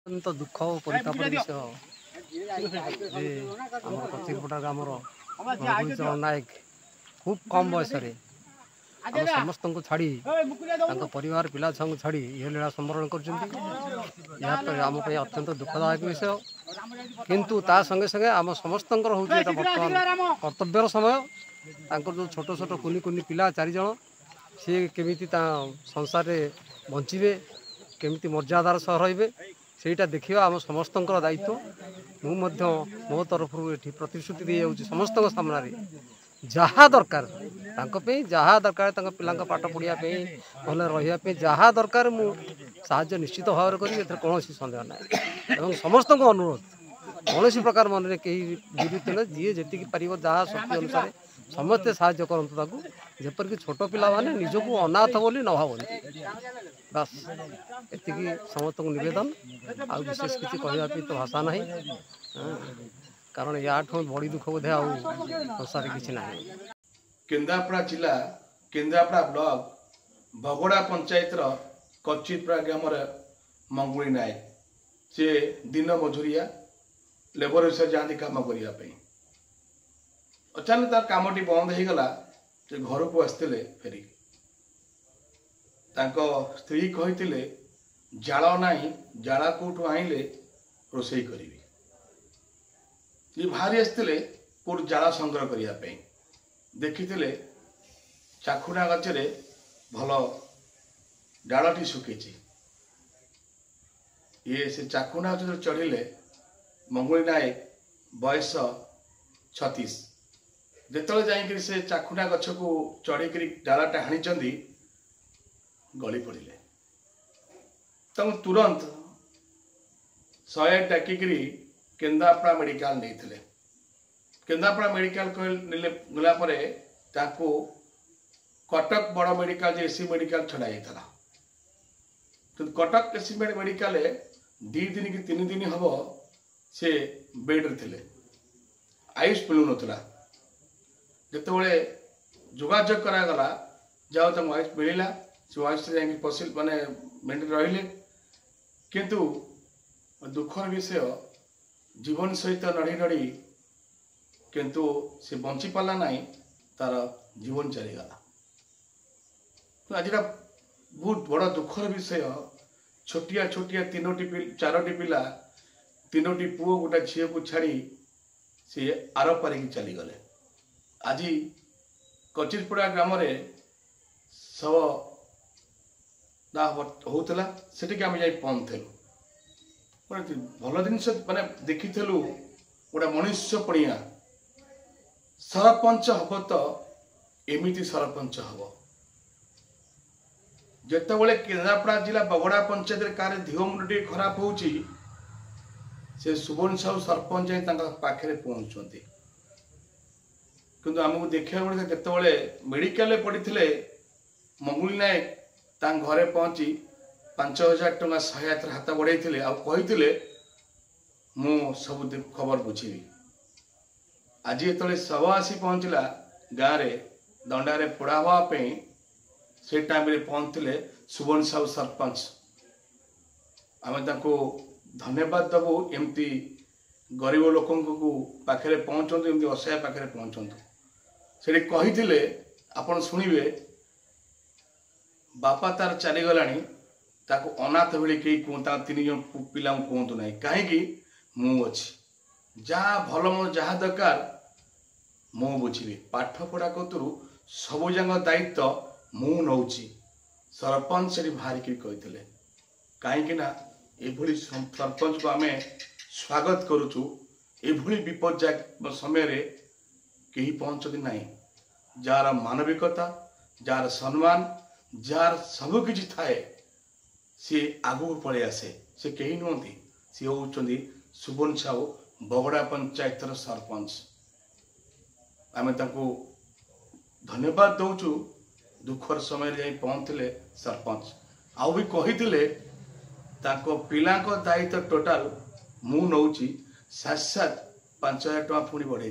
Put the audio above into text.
अत्यंत दुख और परितापर विषय कचिरपटा ग्रामर रघुचरण नायक खूब कम बयस समस्त को छाड़ी परिवार पिला छुआ छाड़ी ये लीला संवरण कर अत्यंत दुखदायक विषय किंतु ता संगे संगे आम समस्त बर्तमान कर्तव्यर समय जो छोट छोट कुनि कुनि पिला 4 जन सी केमी संसार बंचे केमी मर्यादार सह रे सेटा देखा आम समस्त दायित्व मुझे मो तरफ ये प्रतिश्रुति दी जाऊँगी समस्त सामने जहाँ दरकार जहाँ दरकार पिला पाठ पढ़ापी भले रही जहाँ दरकार मुझे निश्चित भाव करी कौन सन्देह ना समस्त को अनुरोध कौन प्रकार मन में कहीं विरुद्ध न जी जी पार जहाँ शक्ति अनुसार समस्ते साहाय्य करूँ जपरिक छोट पिला माने निजक अनाथ बोली न भावती बस एति समस्त को नवेदन आ विशेष किसी कहवाई तो भाषा ना कारण या बड़ी दुख बोधे आसार कि ना। केन्द्रापड़ा जिला केन्द्रापड़ा ब्लॉक भगोड़ा पंचायत कचिरपड़ा ग्राम मंगुली नायक से दिन मजुरिया लेबर हिसाब जाती कम करने अचानक तार कामटी बंद हो गला से घर को आसते फेरी स्त्री कही जाल नाई जाला कौटू आईले रोसई करी ये बाहरी आसते कोट जाला संग्रह करने देखी चाखुना गचरे भल डालटी सुखी ये से चाखुना गच चढ़िले मंगुली नायक बयस 36 जिते जाइए से चाखुना गछ को चढ़ी डालाटा हाणी गली पड़े तुरंत 100 डाकिक केन्द्रापड़ा मेडिकल नहीं केन्द्रापड़ा मेडिकल गला कटक बड़ मेडिकल एसी मेडिकल छड़ा जाता कटक एसी मेडिकल 2 दिन कि 3 दिन हम से बेड रे आयुष मिलू ना जिते जोगाजोग करागला जाओ तक आयुष मिलला से आयुष जा पशिल माने मेंटेन रहिले किंतु दुखर विषय जीवन सहित नड़ी नड़ी किंतु से बंची पाला ना तार जीवन चलीगला तो आज बहुत बड़ दुखर विषय छोटिया छोटिया 4टी पिला 3टी पुओ गोटे झील को छाड़ी सी आर पारिकी चलीगले आज कचिरपड़ा ग्राम शव होता से आम जा पहुँचलु भल जिन माने देखी गोटे मनुष्य पड़िया सरपंच हम तो एमती सरपंच हम जितेबाला केन्द्रापड़ा जिला बगड़ा पंचायत कार देह मुंड टे खराब हो सुबर्ण साहू सरपंच जाए पाखे पहुँचुंट किंतु आमको देखा मिले जितेबाला मेडिकल पड़ते मंगुली नायक घरे पहुँची 5000 टंका सहायता हाथ बढ़ाई आते मु सब खबर बुझी आज जो शव आसी पहुँचला गाँव में दंडारे पोड़ा हाँपाई से टाइम पहुँचते सुबर्ण साहू सरपंच आम धन्यवाद दबू एमती गरीब लोक पाखे पहुँचतु एमती असहाय पाखे पहुँचतु से कही आपण शुणे बापा तार चलीगला अनाथ भाई कहीं 3 जन पिला कहतु ना कहीं मुझे जहाँ भल मोर जहाँ दरकार मु बुझी पाठ पढ़ा कतु सबुजाक दायित्व मु नौची सरपंच से बाहरिकी कही कहीं ये सरपंच को आम स्वागत करुचु ये विपद समय कहीं पहुँचती ना जार मानविकता जार सम्मान जार सबकि थाए सी आगू पलि आसे से कहीं नुहति सी होती सुबर्ण साहू बगड़ा पंचायत सरपंच आम धन्यवाद दौचु दुखर समय जाई पहुँचले सरपंच आउ भी कही पिला दायित्व टोटाल मु नौची 7 5000 टଙ୍କା पुणी बढ़ाई